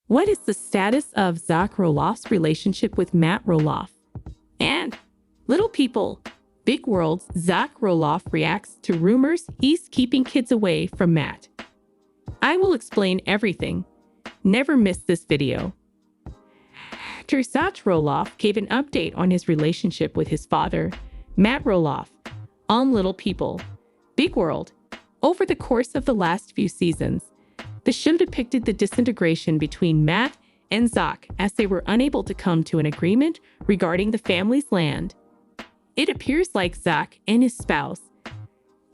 What is the status of Zach Roloff's relationship with Matt Roloff? And Little People, Big World's Zach Roloff reacts to rumors he's keeping kids away from Matt. I will explain everything. Never miss this video. Actor Zach Roloff gave an update on his relationship with his father, Matt Roloff, on Little People, Big World. Over the course of the last few seasons, the show depicted the disintegration between Matt and Zach as they were unable to come to an agreement regarding the family's land. It appears like Zach and his spouse,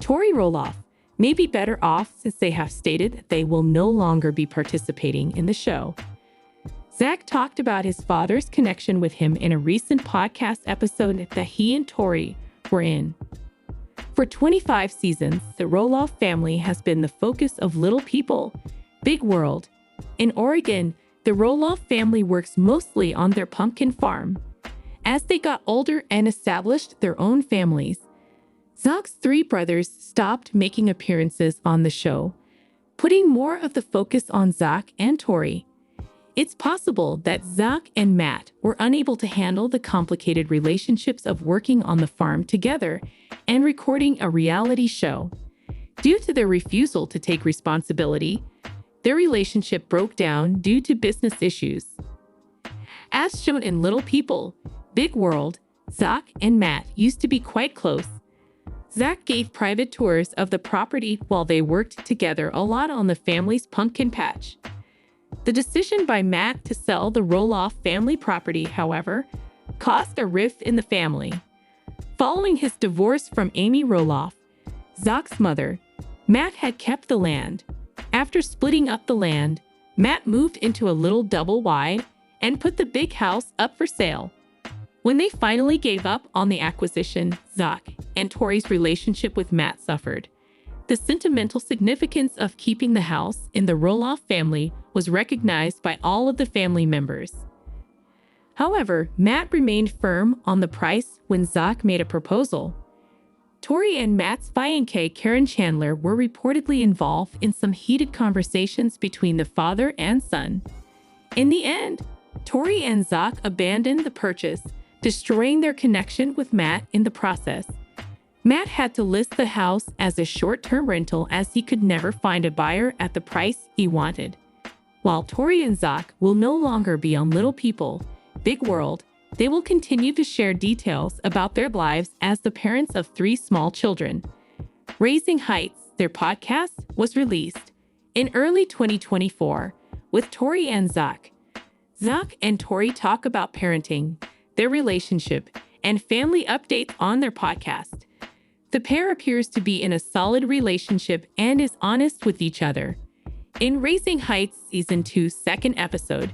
Tori Roloff, may be better off since they have stated that they will no longer be participating in the show. Zach talked about his father's connection with him in a recent podcast episode that he and Tori were in. For 25 seasons, the Roloff family has been the focus of Little People, Big World. In Oregon, the Roloff family works mostly on their pumpkin farm. As they got older and established their own families, Zach's three brothers stopped making appearances on the show, putting more of the focus on Zach and Tori. It's possible that Zach and Matt were unable to handle the complicated relationships of working on the farm together and recording a reality show. Due to their refusal to take responsibility, their relationship broke down due to business issues. As shown in Little People, Big World, Zach and Matt used to be quite close. Zach gave private tours of the property while they worked together a lot on the family's pumpkin patch. The decision by Matt to sell the Roloff family property, however, caused a rift in the family. Following his divorce from Amy Roloff, Zach's mother, Matt had kept the land. After splitting up the land, Matt moved into a little double wide and put the big house up for sale. When they finally gave up on the acquisition, Zach and Tori's relationship with Matt suffered. The sentimental significance of keeping the house in the Roloff family was recognized by all of the family members. However, Matt remained firm on the price when Zach made a proposal. Tori and Matt's fiancée, Caryn Chandler, were reportedly involved in some heated conversations between the father and son. In the end, Tori and Zach abandoned the purchase, destroying their connection with Matt in the process. Matt had to list the house as a short-term rental as he could never find a buyer at the price he wanted. While Tori and Zach will no longer be on Little People, Big World, they will continue to share details about their lives as the parents of three small children. Raising Heights, their podcast, was released in early 2024 with Tori and Zach. Zach and Tori talk about parenting, their relationship, and family updates on their podcast. The pair appears to be in a solid relationship and is honest with each other. In Raising Heights Season 2's second episode,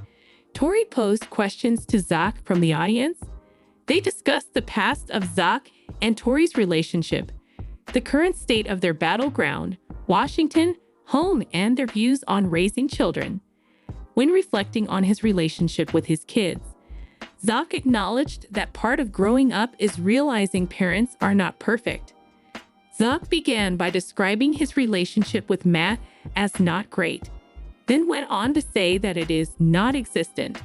Tori posed questions to Zach from the audience. They discussed the past of Zach and Tori's relationship, the current state of their battleground, Washington, home, and their views on raising children. When reflecting on his relationship with his kids, Zach acknowledged that part of growing up is realizing parents are not perfect. Zach began by describing his relationship with Matt as not great, then went on to say that it is non-existent.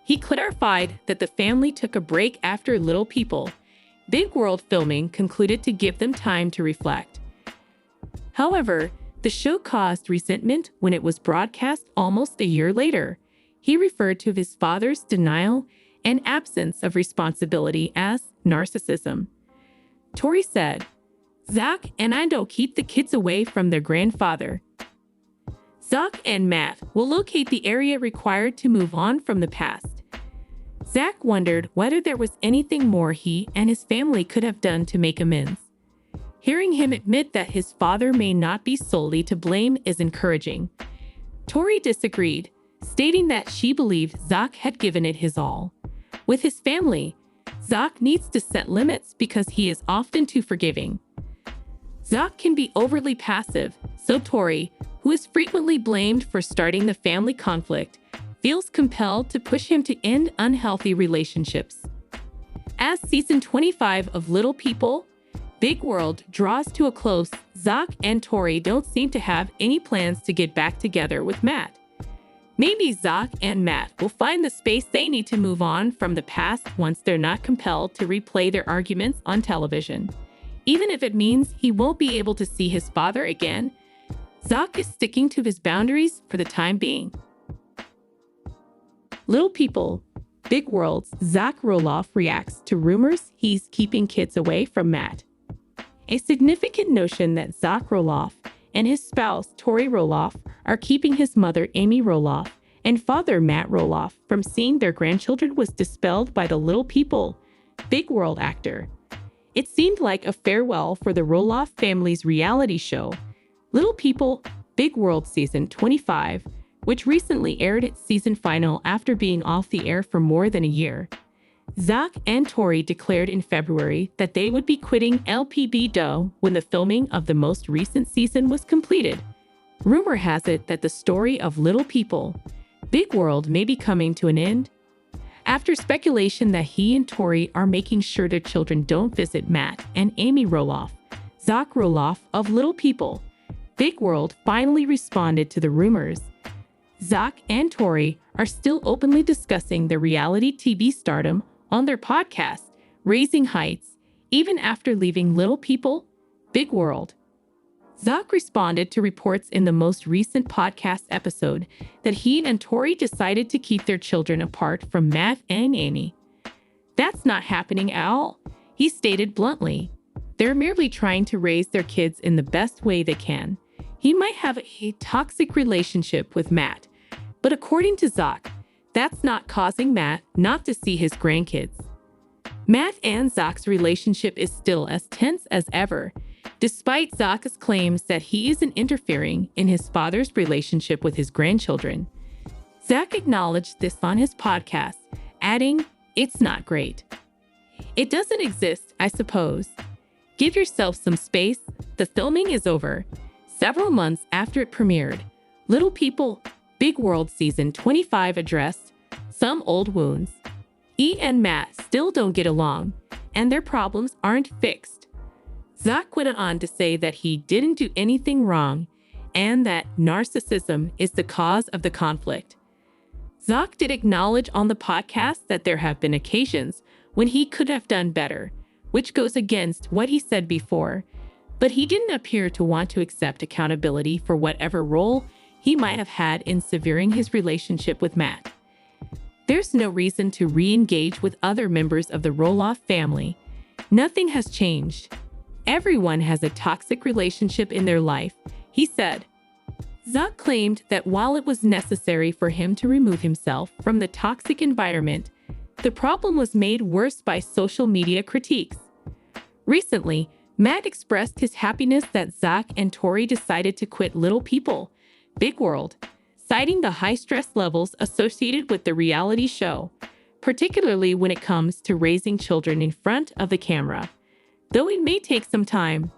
He clarified that the family took a break after Little People, Big World filming concluded to give them time to reflect. However, the show caused resentment when it was broadcast almost a year later. He referred to his father's denial and absence of responsibility as narcissism. Tori said, "Zach and I don't keep the kids away from their grandfather. Zach and Matt will locate the area required to move on from the past." Zach wondered whether there was anything more he and his family could have done to make amends. Hearing him admit that his father may not be solely to blame is encouraging. Tori disagreed, stating that she believed Zach had given it his all. With his family, Zach needs to set limits because he is often too forgiving. Zach can be overly passive, so Tori, who is frequently blamed for starting the family conflict, feels compelled to push him to end unhealthy relationships. As season 25 of Little People, Big World draws to a close, Zach and Tori don't seem to have any plans to get back together with Matt. Maybe Zach and Matt will find the space they need to move on from the past once they're not compelled to replay their arguments on television. Even if it means he won't be able to see his father again, Zach is sticking to his boundaries for the time being. Little People, Big Worlds, Zach Roloff reacts to rumors he's keeping kids away from Matt. A significant notion that Zach Roloff and his spouse, Tori Roloff, are keeping his mother, Amy Roloff, and father, Matt Roloff, from seeing their grandchildren was dispelled by the Little People, Big World actor. It seemed like a farewell for the Roloff family's reality show, Little People, Big World Season 25, which recently aired its season final after being off the air for more than a year. Zach and Tori declared in February that they would be quitting LPBW when the filming of the most recent season was completed. Rumor has it that the story of Little People, Big World may be coming to an end. After speculation that he and Tori are making sure their children don't visit Matt and Amy Roloff, Zach Roloff of Little People, Big World finally responded to the rumors. Zach and Tori are still openly discussing their reality TV stardom on their podcast, Raising Heights, even after leaving Little People, Big World. Zach responded to reports in the most recent podcast episode that he and Tori decided to keep their children apart from Matt and Amy. That's not happening at all, he stated bluntly. They're merely trying to raise their kids in the best way they can. He might have a toxic relationship with Matt, but according to Zach, that's not causing Matt not to see his grandkids. Matt and Zach's relationship is still as tense as ever, despite Zach's claims that he isn't interfering in his father's relationship with his grandchildren. Zach acknowledged this on his podcast, adding, "It's not great. It doesn't exist, I suppose. Give yourself some space. The filming is over." Several months after it premiered, Little People, Big World Season 25 addressed some old wounds. E and Matt still don't get along, and their problems aren't fixed. Zach went on to say that he didn't do anything wrong and that narcissism is the cause of the conflict. Zach did acknowledge on the podcast that there have been occasions when he could have done better, which goes against what he said before, but he didn't appear to want to accept accountability for whatever role he might have had in severing his relationship with Matt. There's no reason to re-engage with other members of the Roloff family. Nothing has changed. Everyone has a toxic relationship in their life, he said. Zach claimed that while it was necessary for him to remove himself from the toxic environment, the problem was made worse by social media critiques. Recently, Matt expressed his happiness that Zach and Tori decided to quit Little People, Big World, citing the high stress levels associated with the reality show, particularly when it comes to raising children in front of the camera. Though it may take some time,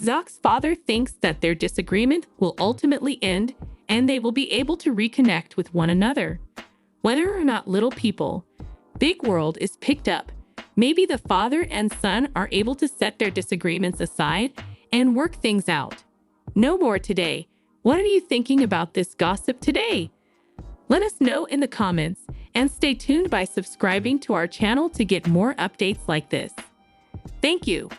Zach's father thinks that their disagreement will ultimately end and they will be able to reconnect with one another. Whether or not Little People, Big World is picked up, maybe the father and son are able to set their disagreements aside and work things out. No more today. What are you thinking about this gossip today? Let us know in the comments and stay tuned by subscribing to our channel to get more updates like this. Thank you.